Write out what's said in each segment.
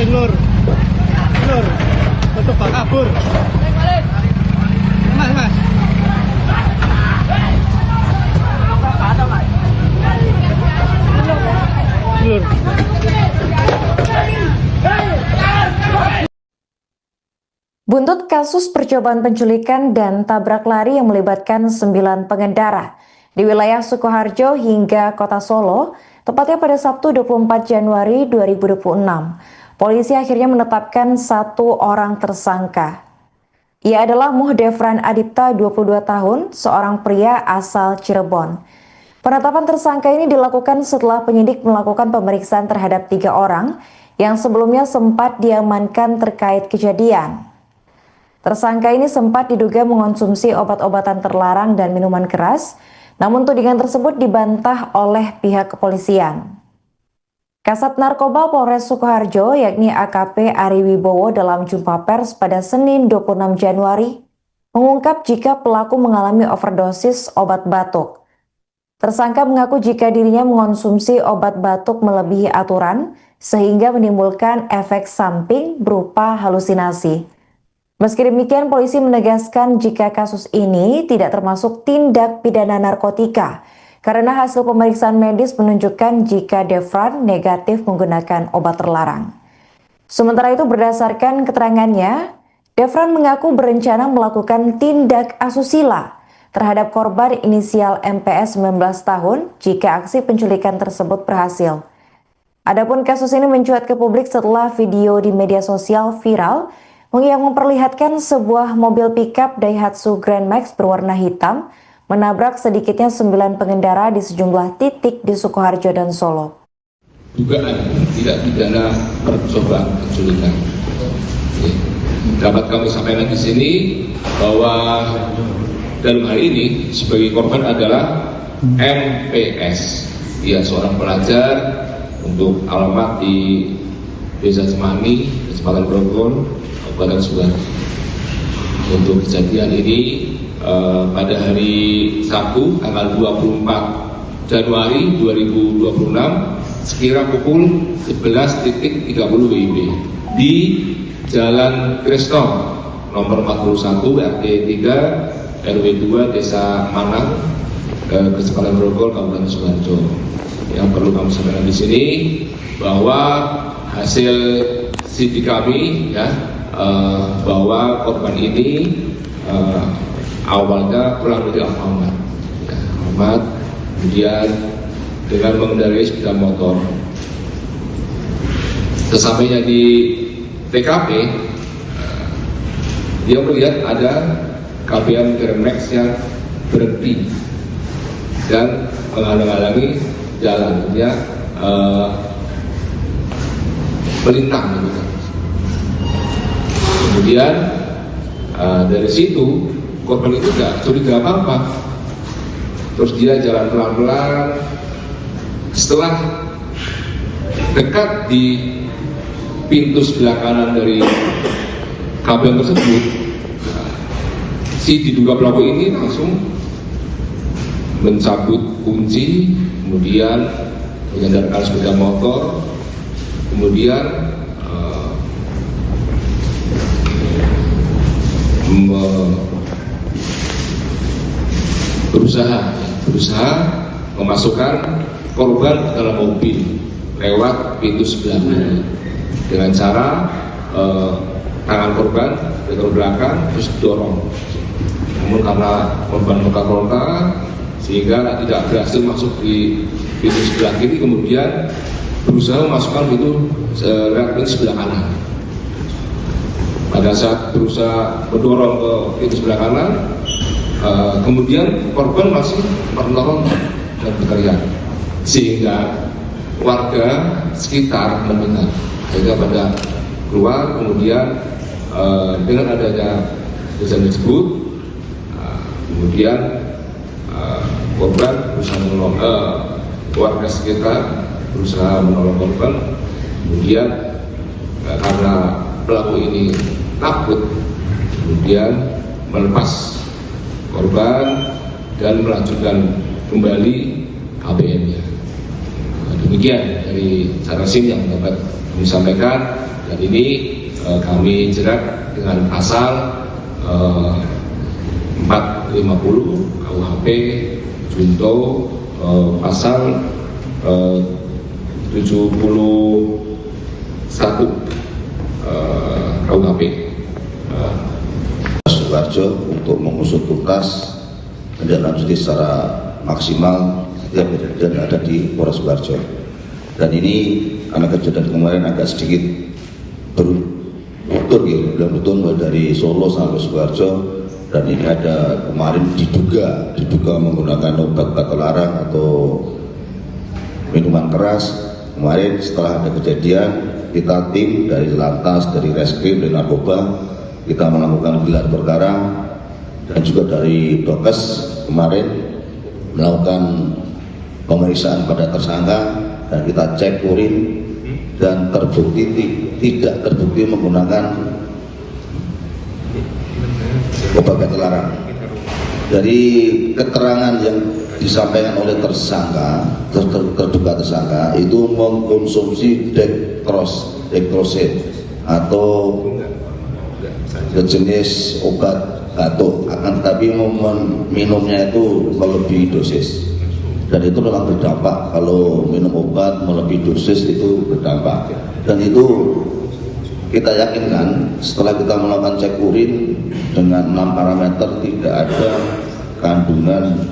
Balik lur. Lur. Tutup bak kabur. Mas, Mas. Lur. Buntut kasus percobaan penculikan dan tabrak lari yang melibatkan 9 pengendara di wilayah Sukoharjo hingga Kota Solo, tepatnya pada Sabtu 24 Januari 2026. Polisi akhirnya menetapkan 1 orang tersangka. Ia adalah Muhdefran Adipta, 22 tahun, seorang pria asal Cirebon. Penetapan tersangka ini dilakukan setelah penyidik melakukan pemeriksaan terhadap 3 orang yang sebelumnya sempat diamankan terkait kejadian. Tersangka ini sempat diduga mengonsumsi obat-obatan terlarang dan minuman keras, namun tudingan tersebut dibantah oleh pihak kepolisian. Kasat Narkoba Polres Sukoharjo yakni AKP Ari Wibowo dalam jumpa pers pada Senin 26 Januari mengungkap jika pelaku mengalami overdosis obat batuk. Tersangka mengaku jika dirinya mengonsumsi obat batuk melebihi aturan sehingga menimbulkan efek samping berupa halusinasi. Meski demikian, polisi menegaskan jika kasus ini tidak termasuk tindak pidana narkotika karena hasil pemeriksaan medis menunjukkan jika Defran negatif menggunakan obat terlarang. Sementara itu, berdasarkan keterangannya, Defran mengaku berencana melakukan tindak asusila terhadap korban inisial MPS 19 tahun jika aksi penculikan tersebut berhasil. Adapun kasus ini mencuat ke publik setelah video di media sosial viral yang memperlihatkan sebuah mobil pickup Daihatsu Grand Max berwarna hitam menabrak sedikitnya 9 pengendara di sejumlah titik di Sukoharjo dan Solo. Dugaan tidak pidana percobaan penculikan. Dapat kami sampaikan di sini bahwa dalam hal ini sebagai korban adalah MPS. Ia seorang pelajar untuk alamat di Desa Cemani, Kecamatan Grogol, Kabupaten Sukoharjo. Untuk kejadian ini pada hari Sabtu tanggal 24 Januari 2026 sekira pukul 11.30 WIB di Jalan Kristong nomor 41 RT 3 RW 2 Desa Manang, Kecamatan Grogol, Kabupaten Sukoharjo. Yang perlu kami sampaikan di sini bahwa hasil sidik kami bahwa korban ini awalnya pulang dari Alfamart, kemudian dengan mengendarai sepeda motor. Sesampainya di TKP, dia melihat ada KBM Grand Max yang berhenti dan menghalang-halangi jalan, dia melintang. Kemudian dari situ korban itu tidak curiga apa-apa, terus dia jalan pelan-pelan. Setelah dekat di pintu sebelah kanan dari KBM tersebut, si diduga pelaku ini langsung mencabut kunci, kemudian menyandarkan sepeda motor, kemudian berusaha memasukkan korban ke dalam mobil lewat pintu sebelah kiri dengan cara tangan korban ke belakang terus dorong. Namun karena korban luka-luka sehingga tidak berhasil masuk di pintu sebelah kiri, kemudian berusaha memasukkan pintu lewat pintu sebelah kanan. Pada saat berusaha mendorong ke pintu sebelah kanan, kemudian korban masih menolong dan berteriak, sehingga warga sekitar mendengar, sehingga pada keluar. Kemudian dengan adanya kejadian tersebut, kemudian korban berusaha menolong, warga sekitar berusaha menolong korban. Kemudian karena pelaku ini takut, kemudian melepas korban dan melanjutkan kembali KBM-nya. Demikian. dari Satrasim yang dapat kami sampaikan, dan ini kami jerat dengan pasal 450 KUHP junto pasal 71 KUHP. Sukoharjo untuk mengusut tuntas menindaklanjuti secara maksimal setiap kejadian ada di Polres Sukoharjo. Dan ini karena kejadian kemarin agak sedikit berutur mulai dari Solo sampai Sukoharjo, dan ini ada kemarin diduga menggunakan obat terlarang atau minuman keras. Kemarin setelah ada kejadian, kita tim dari Lantas, dari Reskrim, dari Narkoba, kita melakukan gelar perkara, dan juga dari Dokes kemarin melakukan pemeriksaan pada tersangka, dan kita cek urin dan tidak terbukti menggunakan obat terlarang. Dari keterangan yang disampaikan oleh terduga tersangka itu mengkonsumsi dekroset atau sejenis obat batuk, akan tetapi minumnya itu melebihi dosis, dan itu memang berdampak. Kalau minum obat melebihi dosis itu berdampak, dan itu kita yakinkan setelah kita melakukan cek urin dengan 6 parameter tidak ada kandungan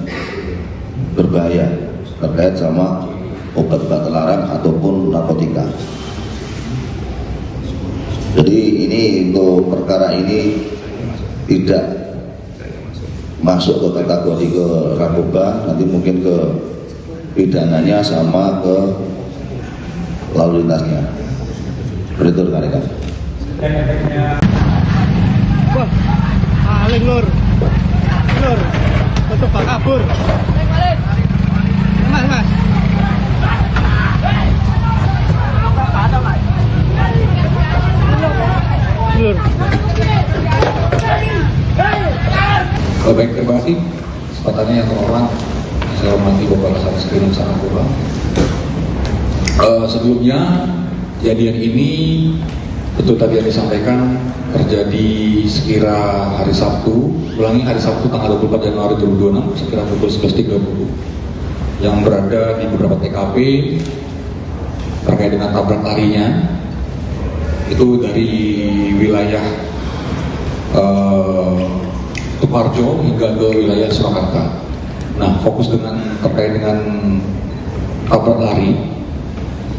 berbahaya terkait sama obat-obat terlarang ataupun narkotika. Jadi ini untuk perkara ini tidak masuk ke kategori ke narkoba, nanti mungkin ke pidananya sama ke lalu lintasnya. Begitu rekan-rekan. Wah, paling lur, mencoba kabur. Mas. Lur. Baik, terima kasih. Kesempatannya yang terhormat, saya hormati Bapak Satreskrim Narkoba. Sebelumnya kejadian ini betul tadi yang disampaikan terjadi sekira hari Sabtu, hari Sabtu tanggal 24 Januari 2026 sekira pukul 11.30 yang berada di beberapa TKP terkait dengan tabrak larinya itu dari wilayah Sukoharjo hingga ke wilayah Surakarta. Nah, fokus terkait dengan tabrak lari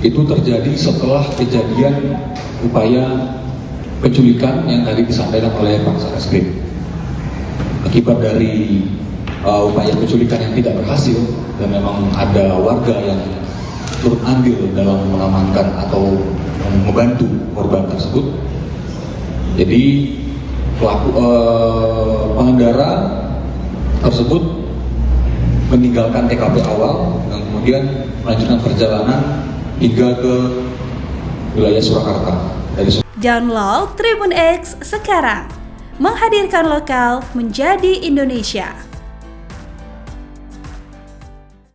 itu terjadi setelah kejadian upaya penculikan yang tadi disampaikan oleh Pak Satreskrim. Akibat dari upaya penculikan yang tidak berhasil dan memang ada warga yang turut andil dalam mengamankan atau membantu korban tersebut. Jadi pengendara tersebut meninggalkan TKP awal dan kemudian melanjutkan perjalanan hingga ke wilayah Surakarta. Download Tribun X sekarang, menghadirkan lokal menjadi Indonesia.